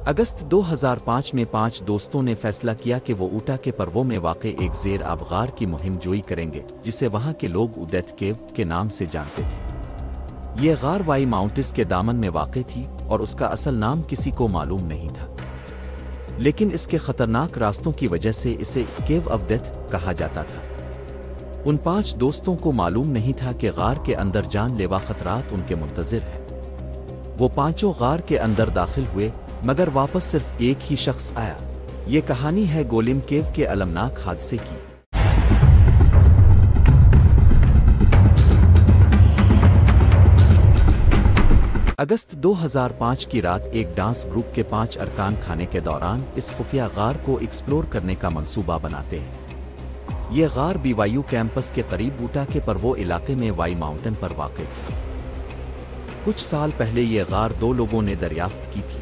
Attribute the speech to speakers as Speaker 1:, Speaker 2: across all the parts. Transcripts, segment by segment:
Speaker 1: अगस्त 2005 में 5 दोस्तों ने फैसला किया कि वो ऊटा के पर्वों में वाक़ एक ज़ेर आब गार की मुहिम जोई करेंगे, जिसे वहाँ के लोग डेथ केव के नाम से जानते थे। ये गार वाई माउंटेंस के दामन में वाक़ थी और उसका असल नाम किसी को मालूम नहीं था, लेकिन इसके ख़तरनाक रास्तों की वजह से इसे केव ऑफ डेथ कहा जाता था। उन 5 दोस्तों को मालूम नहीं था कि गार के अंदर जानलेवा ख़तरात उनके मुंतज़िर हैं। वो पांचों गार के अंदर दाखिल हुए, मगर वापस सिर्फ एक ही शख्स आया। ये कहानी है गोलिम केव के अलमनाक हादसे की। अगस्त 2005 की रात एक डांस ग्रुप के 5 अरकान खाने के दौरान इस खुफिया गार को एक्सप्लोर करने का मंसूबा बनाते हैं। ये गार BYU कैंपस के करीब ऊटा के पर्वो इलाके में वाई माउंटेन पर वाक़ थी। कुछ साल पहले ये गार 2 लोगों ने दरियाफ्त की थी।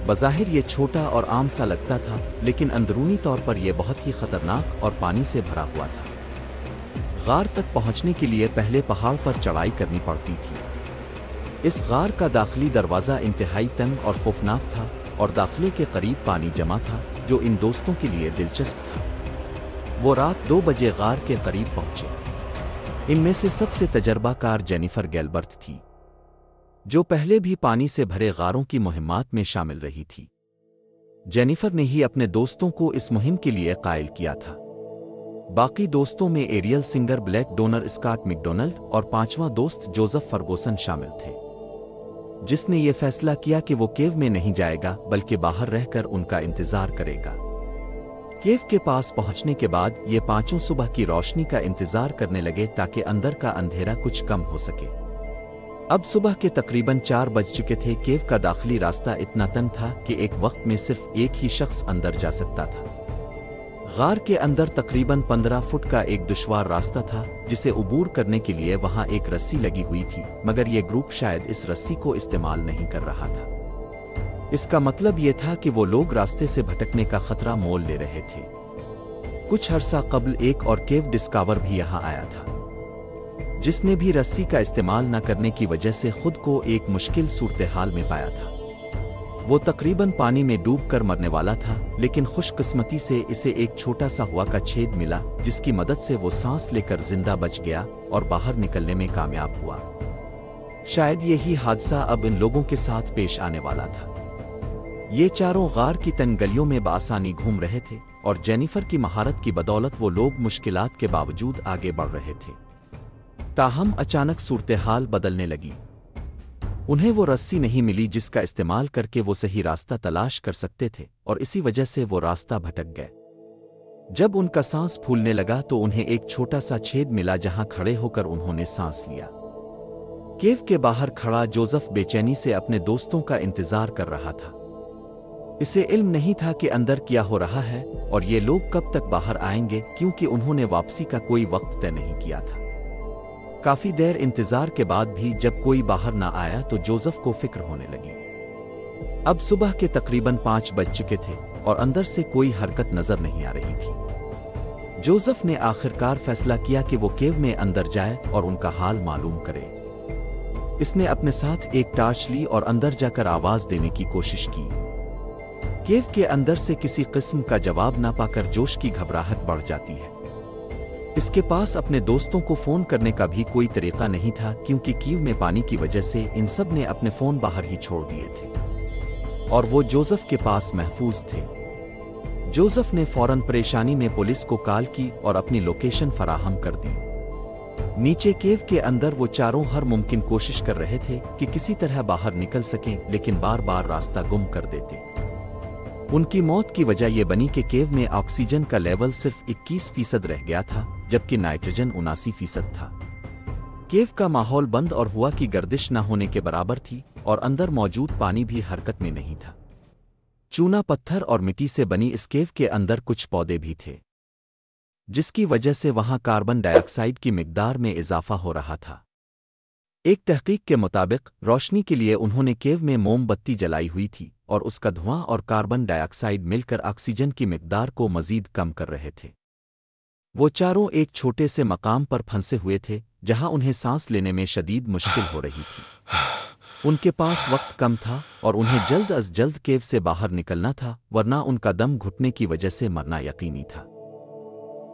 Speaker 1: बज़ाहिर ये छोटा और आम सा लगता था, लेकिन अंदरूनी तौर पर यह बहुत ही खतरनाक और पानी से भरा हुआ था। गार तक पहुंचने के लिए पहले पहाड़ पर चढ़ाई करनी पड़ती थी। इस गार का दाखिली दरवाज़ा इंतहाई तंग और खौफनाक था और दाखिले के करीब पानी जमा था, जो इन दोस्तों के लिए दिलचस्प था। वो रात 2 बजे गार के करीब पहुंचे। इनमें से सबसे तजर्बाकार जेनिफर गैल्बर्ट थी, जो पहले भी पानी से भरे गारों की मुहिम्मात में शामिल रही थी। जेनिफर ने ही अपने दोस्तों को इस मुहिम के लिए कायल किया था। बाकी दोस्तों में Ariel Singer Blake Donner Scott McDonald और 5वां दोस्त जोसेफ फर्गुसन शामिल थे, जिसने ये फैसला किया कि वो केव में नहीं जाएगा बल्कि बाहर रहकर उनका इंतजार करेगा। केव के पास पहुंचने के बाद ये पांचों सुबह की रोशनी का इंतजार करने लगे ताकि अंदर का अंधेरा कुछ कम हो सके। अब सुबह के तकरीबन 4 बज चुके थे। केव का दाखिली रास्ता इतना तंग था कि एक वक्त में सिर्फ एक ही शख्स अंदर जा सकता था। गार के अंदर तकरीबन 15 फुट का एक दुश्वार रास्ता था, जिसे उबूर करने के लिए वहां एक रस्सी लगी हुई थी, मगर यह ग्रुप शायद इस रस्सी को इस्तेमाल नहीं कर रहा था। इसका मतलब यह था कि वो लोग रास्ते से भटकने का खतरा मोल ले रहे थे। कुछ अरसा कबल एक और केव डिस्कवर भी यहां आया था, जिसने भी रस्सी का इस्तेमाल न करने की वजह से खुद को एक मुश्किल सूरत हाल में पाया था। वो तकरीबन पानी में डूब कर मरने वाला था, लेकिन खुशकिस्मती से इसे एक छोटा सा हवा का छेद मिला, जिसकी मदद से वो सांस लेकर जिंदा बच गया और बाहर निकलने में कामयाब हुआ। शायद यही हादसा अब इन लोगों के साथ पेश आने वाला था। ये चारों गार की तंग गलियों में बआसानी घूम रहे थे और जेनिफर की महारत की बदौलत वो लोग मुश्किलात के बावजूद आगे बढ़ रहे थे। ताहम अचानक सूरत हाल बदलने लगी। उन्हें वो रस्सी नहीं मिली जिसका इस्तेमाल करके वो सही रास्ता तलाश कर सकते थे, और इसी वजह से वो रास्ता भटक गए। जब उनका सांस फूलने लगा तो उन्हें एक छोटा सा छेद मिला, जहां खड़े होकर उन्होंने सांस लिया। केव के बाहर खड़ा जोसेफ बेचैनी से अपने दोस्तों का इंतजार कर रहा था। इसे इल्म नहीं था कि अंदर क्या हो रहा है और ये लोग कब तक बाहर आएंगे, क्योंकि उन्होंने वापसी का कोई वक्त तय नहीं किया था। काफी देर इंतजार के बाद भी जब कोई बाहर ना आया तो जोसेफ को फिक्र होने लगी। अब सुबह के तकरीबन 5 बज चुके थे और अंदर से कोई हरकत नजर नहीं आ रही थी। जोसेफ ने आखिरकार फैसला किया कि वो केव में अंदर जाए और उनका हाल मालूम करे। इसने अपने साथ एक टार्च ली और अंदर जाकर आवाज देने की कोशिश की। केव के अंदर से किसी किस्म का जवाब ना पाकर जोश की घबराहट बढ़ जाती है। इसके पास अपने दोस्तों को फोन करने का भी कोई तरीका नहीं था, क्योंकि कीव में पानी की वजह से इन सब ने अपने फोन बाहर ही छोड़ दिए थे और वो जोसेफ के पास महफूज थे। जोसेफ ने फौरन परेशानी में पुलिस को कॉल की और अपनी लोकेशन फराहम कर दी। नीचे केव के अंदर वो चारों हर मुमकिन कोशिश कर रहे थे कि किसी तरह बाहर निकल सकें, लेकिन बार बार रास्ता गुम कर देते। उनकी मौत की वजह यह बनी कि केव में ऑक्सीजन का लेवल सिर्फ 21% रह गया था, जबकि नाइट्रोजन 79% था। केव का माहौल बंद और हवा की गर्दिश न होने के बराबर थी और अंदर मौजूद पानी भी हरकत में नहीं था। चूना, पत्थर और मिट्टी से बनी इस केव के अंदर कुछ पौधे भी थे, जिसकी वजह से वहां कार्बन डाइऑक्साइड की मिकदार में इजाफा हो रहा था। एक तहकीक के मुताबिक रोशनी के लिए उन्होंने केव में मोमबत्ती जलाई हुई थी और उसका धुआं और कार्बन डाइऑक्साइड मिलकर ऑक्सीजन की मिकदार को मजीद कम कर रहे थे। वो चारों एक छोटे से मकाम पर फंसे हुए थे, जहां उन्हें सांस लेने में शदीद मुश्किल हो रही थी। उनके पास वक्त कम था और उन्हें जल्द अज जल्द केव से बाहर निकलना था, वरना उनका दम घुटने की वजह से मरना यकीनी था।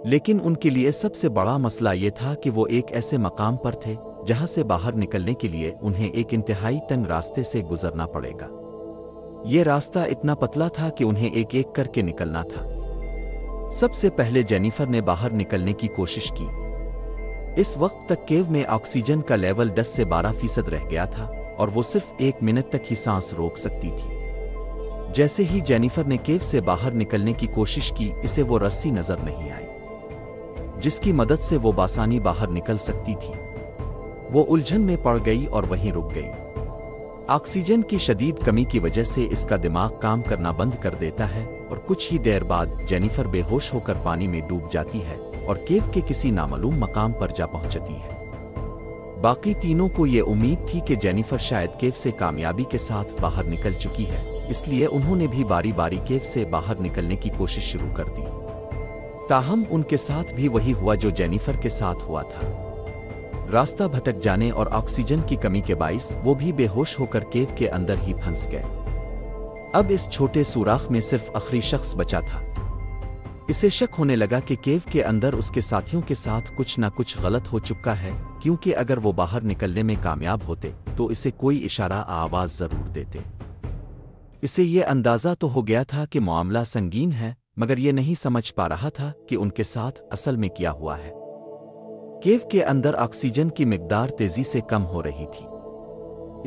Speaker 1: लेकिन उनके लिए सबसे बड़ा मसला ये था कि वो एक ऐसे मकाम पर थे जहां से बाहर निकलने के लिए उन्हें एक इंतहाई तंग रास्ते से गुजरना पड़ेगा। ये रास्ता इतना पतला था कि उन्हें एक एक करके निकलना था। सबसे पहले जेनिफर ने बाहर निकलने की कोशिश की। इस वक्त तक केव में ऑक्सीजन का लेवल 10 से 12% रह गया था और वो सिर्फ 1 मिनट तक ही सांस रोक सकती थी। जैसे ही जेनिफर ने केव से बाहर निकलने की कोशिश की, इसे वो रस्सी नजर नहीं आई जिसकी मदद से वो बासानी बाहर निकल सकती थी। वो उलझन में पड़ गई और वहीं रुक गई। ऑक्सीजन की शदीद कमी की वजह से इसका दिमाग काम करना बंद कर देता है और कुछ ही देर बाद जेनिफर बेहोश होकर पानी में डूब जाती है और केव के किसी नामालूम मकाम पर जा पहुंचती है। बाकी तीनों को ये उम्मीद थी कि जेनिफर शायद केव से कामयाबी के साथ बाहर निकल चुकी है, इसलिए उन्होंने भी बारी बारी केव से बाहर निकलने की कोशिश शुरू कर दी। ताहम उनके साथ भी वही हुआ जो जेनिफर के साथ हुआ था। रास्ता भटक जाने और ऑक्सीजन की कमी के बाइस वो भी बेहोश होकर केव के अंदर ही फंस गए। अब इस छोटे सुराख में सिर्फ आखिरी शख्स बचा था। इसे शक होने लगा कि केव के अंदर उसके साथियों के साथ कुछ ना कुछ गलत हो चुका है, क्योंकि अगर वो बाहर निकलने में कामयाब होते तो इसे कोई इशारा आवाज जरूर देते। इसे ये अंदाजा तो हो गया था कि मामला संगीन है, मगर ये नहीं समझ पा रहा था कि उनके साथ असल में क्या हुआ है। केव के अंदर ऑक्सीजन की मिकदार तेजी से कम हो रही थी।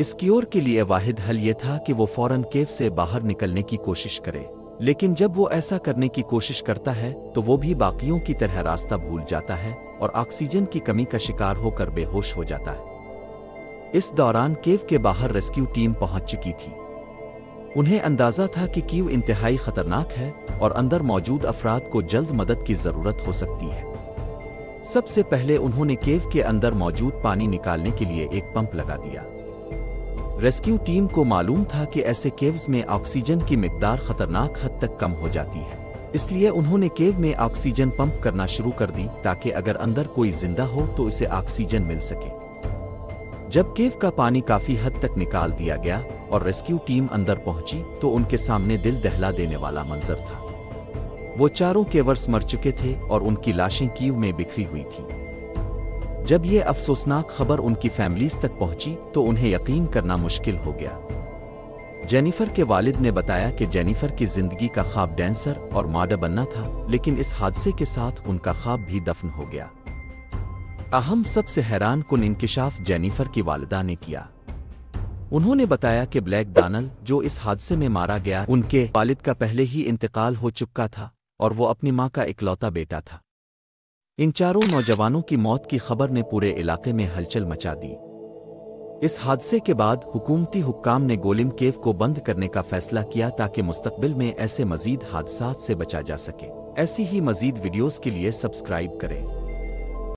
Speaker 1: इस क्योर के लिए वाहिद हल ये था कि वो फौरन केव से बाहर निकलने की कोशिश करे, लेकिन जब वो ऐसा करने की कोशिश करता है तो वो भी बाकियों की तरह रास्ता भूल जाता है और ऑक्सीजन की कमी का शिकार होकर बेहोश हो जाता है। इस दौरान केव के बाहर रेस्क्यू टीम पहुंच चुकी थी। उन्हें अंदाजा था कि कीव इंतहाई खतरनाक है और अंदर मौजूद अफराद को जल्द मदद की जरूरत हो सकती है। सबसे पहले उन्होंने केव के अंदर मौजूद पानी निकालने के लिए एक पंप लगा दिया। रेस्क्यू टीम को मालूम था कि ऐसे केव्स में ऑक्सीजन की मिकदार खतरनाक हद तक कम हो जाती है, इसलिए उन्होंने केव में ऑक्सीजन पंप करना शुरू कर दी ताकि अगर अंदर कोई जिंदा हो तो इसे ऑक्सीजन मिल सके। जब केव का पानी काफी हद तक निकाल दिया गया और रेस्क्यू टीम अंदर पहुंची तो उनके सामने दिल दहला देने वाला मंजर था। वो चारों केवर्स मर चुके थे और उनकी लाशें कीव में बिखरी हुई थी। जब ये अफसोसनाक खबर उनकी फैमिलीज तक पहुंची तो उन्हें यकीन करना मुश्किल हो गया। जेनिफर के वालिद ने बताया कि जेनिफर की जिंदगी का ख्वाब डांसर और मॉडल बनना था, लेकिन इस हादसे के साथ उनका ख्वाब भी दफन हो गया। अहम सबसे हैरान कुन इंकिशाफ जेनिफर की वालिदा ने किया। उन्होंने बताया कि ब्लैक डॉनल्ड, जो इस हादसे में मारा गया, उनके वालिद का पहले ही इंतकाल हो चुका था और वो अपनी मां का इकलौता बेटा था। इन चारों नौजवानों की मौत की खबर ने पूरे इलाके में हलचल मचा दी। इस हादसे के बाद हुकूमती हुक्काम ने गोलिम केव को बंद करने का फैसला किया ताकि मुस्तकबिल में ऐसे मजीद हादसात से बचा जा सके। ऐसी ही मजीद वीडियोस के लिए सब्सक्राइब करें।